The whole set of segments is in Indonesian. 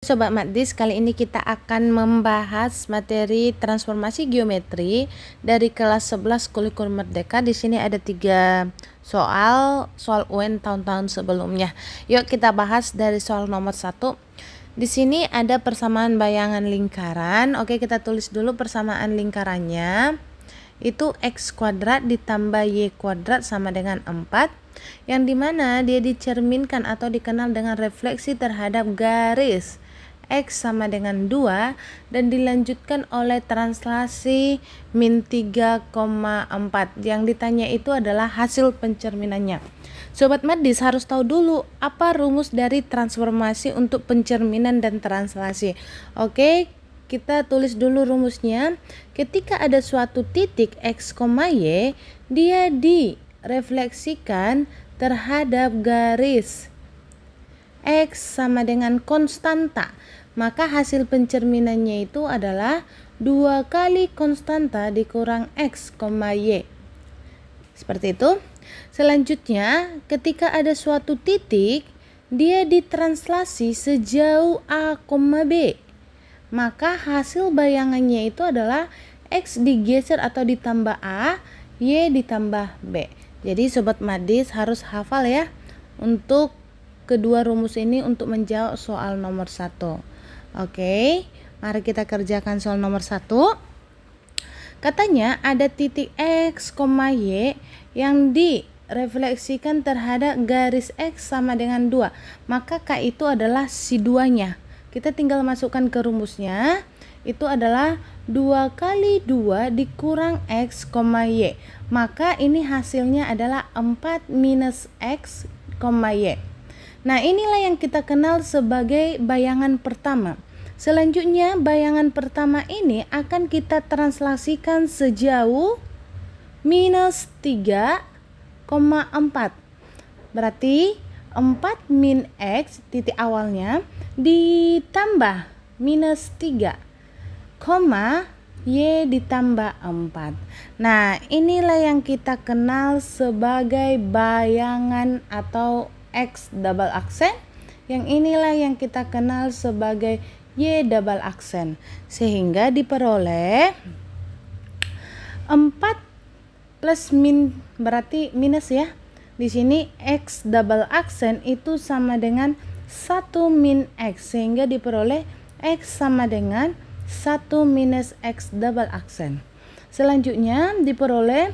Sobat Matdis, kali ini kita akan membahas materi transformasi geometri dari kelas 11 Kurikulum Merdeka. Di sini ada 3 soal UN tahun-tahun sebelumnya. Yuk kita bahas dari soal nomor 1. Di sini ada persamaan bayangan lingkaran. Oke, kita tulis dulu persamaan lingkarannya. Itu x kuadrat ditambah y kuadrat sama dengan 4, yang dimana dia dicerminkan atau dikenal dengan refleksi terhadap garis X sama dengan 2 dan dilanjutkan oleh translasi min 3,4. Yang ditanya itu adalah hasil pencerminannya. Sobat Matdis harus tahu dulu apa rumus dari transformasi untuk pencerminan dan translasi. Oke, kita tulis dulu rumusnya. Ketika ada suatu titik X, Y, dia direfleksikan terhadap garis X sama dengan konstanta, maka hasil pencerminannya itu adalah 2 kali konstanta dikurang X, Y. Seperti itu. Selanjutnya, ketika ada suatu titik, dia ditranslasi sejauh A, B, maka hasil bayangannya itu adalah X digeser atau ditambah A, Y ditambah B. Jadi Sobat Matdis harus hafal ya untuk kedua rumus ini untuk menjawab soal nomor 1. Oke, mari kita kerjakan soal nomor 1. Katanya ada titik X, Y yang direfleksikan terhadap garis X sama dengan 2. Maka K itu adalah si 2-nya. Kita tinggal masukkan ke rumusnya. Itu adalah 2 kali 2 dikurang X, Y. Maka ini hasilnya adalah 4 minus X, Y. Nah, inilah yang kita kenal sebagai bayangan pertama. Selanjutnya, bayangan pertama ini akan kita translasikan sejauh minus 3,4. Berarti 4 min X titik awalnya ditambah minus 3, Y ditambah 4. Nah, inilah yang kita kenal sebagai bayangan atau X double aksen. Yang inilah yang kita kenal sebagai Y double aksen. Sehingga diperoleh 4 plus min berarti minus ya. Di sini X double aksen itu sama dengan 1 min X. Sehingga diperoleh X sama dengan 1 minus X double aksen. Selanjutnya diperoleh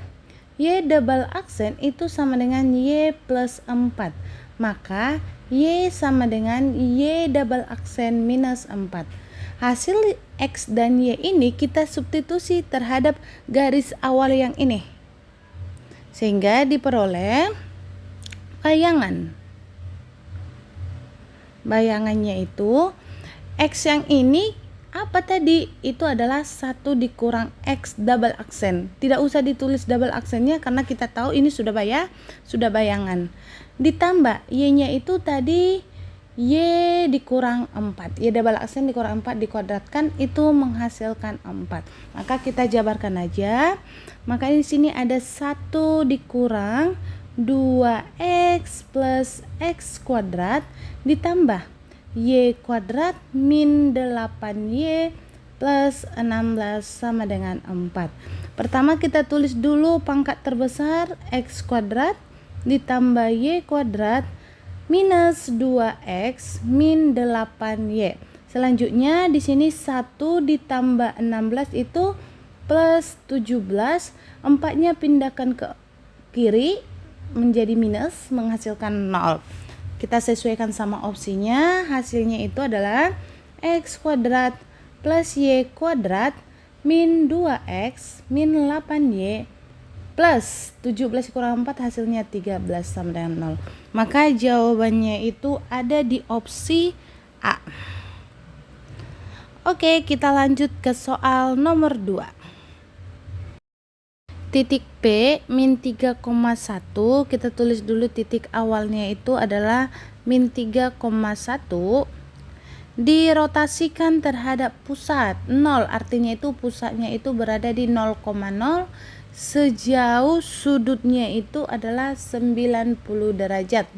Y double aksen itu sama dengan Y plus 4. Maka Y sama dengan Y double aksen minus 4. Hasil X dan Y ini kita substitusi terhadap garis awal yang ini. Sehingga diperoleh bayangannya itu X yang ini apa tadi? Itu adalah 1 dikurang X double aksen. Tidak usah ditulis double aksennya karena kita tahu ini sudah bayangan. Ditambah Y-nya itu tadi Y dikurang 4. Y double aksen dikurang 4 dikuadratkan itu menghasilkan 4. Maka kita jabarkan aja. Maka di sini ada 1 dikurang 2X plus X kuadrat ditambah Y kuadrat min 8Y plus 16 sama dengan 4. Pertama kita tulis dulu pangkat terbesar X kuadrat ditambah Y kuadrat minus 2X min 8Y. Selanjutnya di sini 1 ditambah 16 itu plus 17. 4-nya pindahkan ke kiri menjadi minus menghasilkan 0. Kita sesuaikan sama opsinya, hasilnya itu adalah X kuadrat plus Y kuadrat min 2X min 8Y plus 17 kurang 4 hasilnya 13 sama dengan 0. Maka jawabannya itu ada di opsi A. Oke, kita lanjut ke soal nomor 2. Titik P min 3,1, kita tulis dulu titik awalnya itu adalah min 3,1, dirotasikan terhadap pusat 0, artinya itu pusatnya itu berada di 0,0 sejauh sudutnya itu adalah 90 derajat.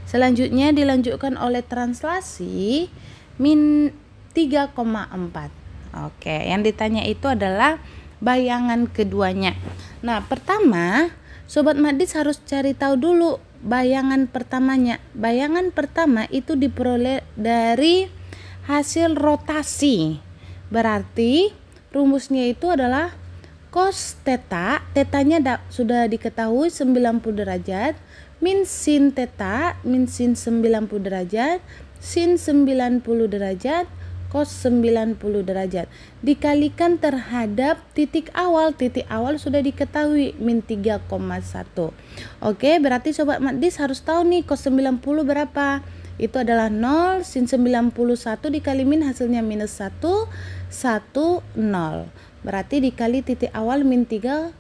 Selanjutnya dilanjutkan oleh translasi min 3,4. Oke, yang ditanya itu adalah bayangan keduanya. Nah, pertama, Sobat Madis harus cari tahu dulu bayangan pertamanya. Bayangan pertama itu diperoleh dari hasil rotasi. Berarti rumusnya itu adalah cos theta, tetanya sudah diketahui 90 derajat, min sin theta, min sin 90 derajat, sin 90 derajat, cos 90 derajat dikalikan terhadap titik awal sudah diketahui min 3,1. Oke, berarti Sobat Madis harus tahu nih cos 90 berapa. Itu adalah 0, sin 91 dikali min hasilnya minus 1, 0. Berarti dikali titik awal min 3,1.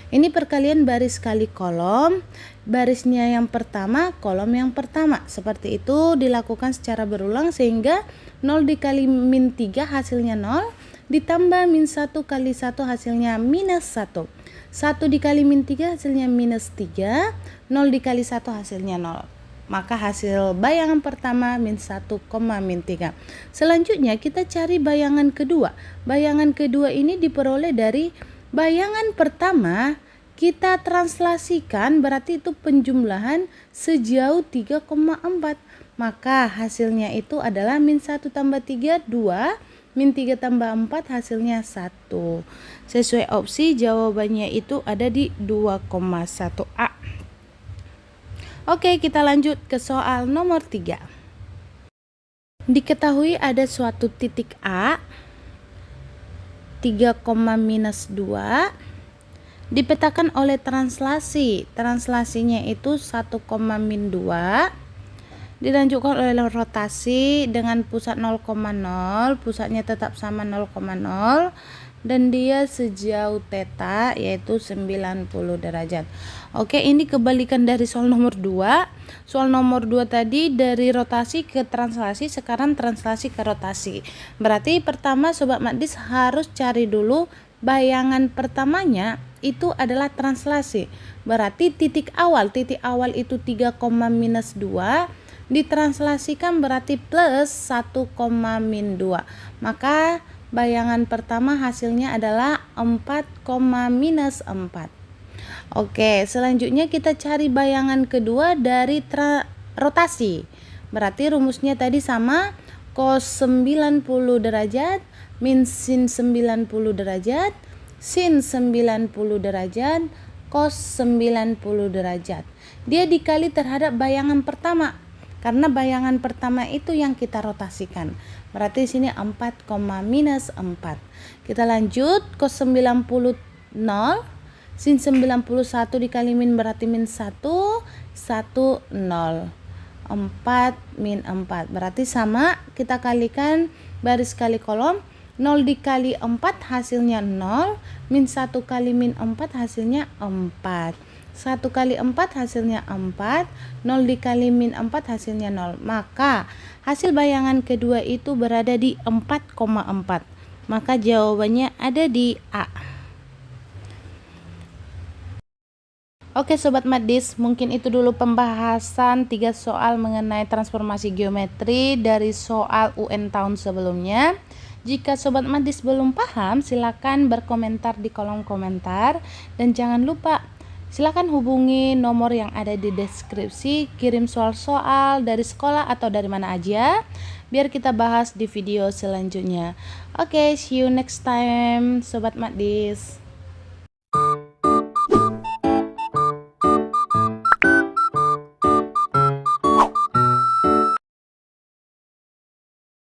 Ini perkalian baris kali kolom. Barisnya yang pertama, kolom yang pertama. Seperti itu dilakukan secara berulang sehingga 0 dikali min 3 hasilnya 0. Ditambah min 1 kali 1 hasilnya minus 1. 1 dikali min 3 hasilnya minus 3. 0 dikali 1 hasilnya 0. Maka hasil bayangan pertama min 1, min 3. Selanjutnya kita cari bayangan kedua. Bayangan kedua ini diperoleh dari bayangan pertama kita translasikan, berarti itu penjumlahan sejauh 3,4. Maka hasilnya itu adalah min 1 tambah 3, 2. Min 3 tambah 4 hasilnya 1. Sesuai opsi jawabannya itu ada di 2,1A. Oke, kita lanjut ke soal nomor 3. Diketahui ada suatu titik A 3, minus 2 dipetakan oleh translasi. Translasinya itu 1, min 2 dilanjutkan oleh rotasi dengan pusat 0,0, pusatnya tetap sama 0,0 dan dia sejauh theta yaitu 90 derajat. Oke, ini kebalikan dari soal nomor 2. Soal nomor 2 tadi dari rotasi ke translasi, sekarang translasi ke rotasi. Berarti pertama Sobat Madis harus cari dulu bayangan pertamanya itu adalah translasi. Berarti titik awal itu 3, minus 2 ditranslasikan berarti plus 1, min 2. Maka bayangan pertama hasilnya adalah 4, minus 4. Oke, selanjutnya kita cari bayangan kedua dari rotasi. Berarti rumusnya tadi sama, cos 90 derajat min sin 90 derajat, sin 90 derajat, cos 90 derajat. Dia dikali terhadap bayangan pertama. Karena bayangan pertama itu yang kita rotasikan. Berarti sini 4, minus 4. Kita lanjut, cos 90 0, sin 91 dikali min berarti min 1, 0. 4 min 4. Berarti sama, kita kalikan baris kali kolom. 0 dikali 4 hasilnya 0, min 1 kali min 4 hasilnya 4. 1 kali 4 hasilnya 4, 0 dikali min 4 hasilnya 0. Maka hasil bayangan kedua itu berada di 4,4. Maka jawabannya ada di A. Oke Sobat Madis, mungkin itu dulu pembahasan 3 soal mengenai transformasi geometri dari soal UN tahun sebelumnya. Jika Sobat Madis belum paham, silakan berkomentar di kolom komentar. Dan jangan lupa, silakan hubungi nomor yang ada di deskripsi, kirim soal-soal dari sekolah atau dari mana aja, biar kita bahas di video selanjutnya. Oke, see you next time Sobat Madis.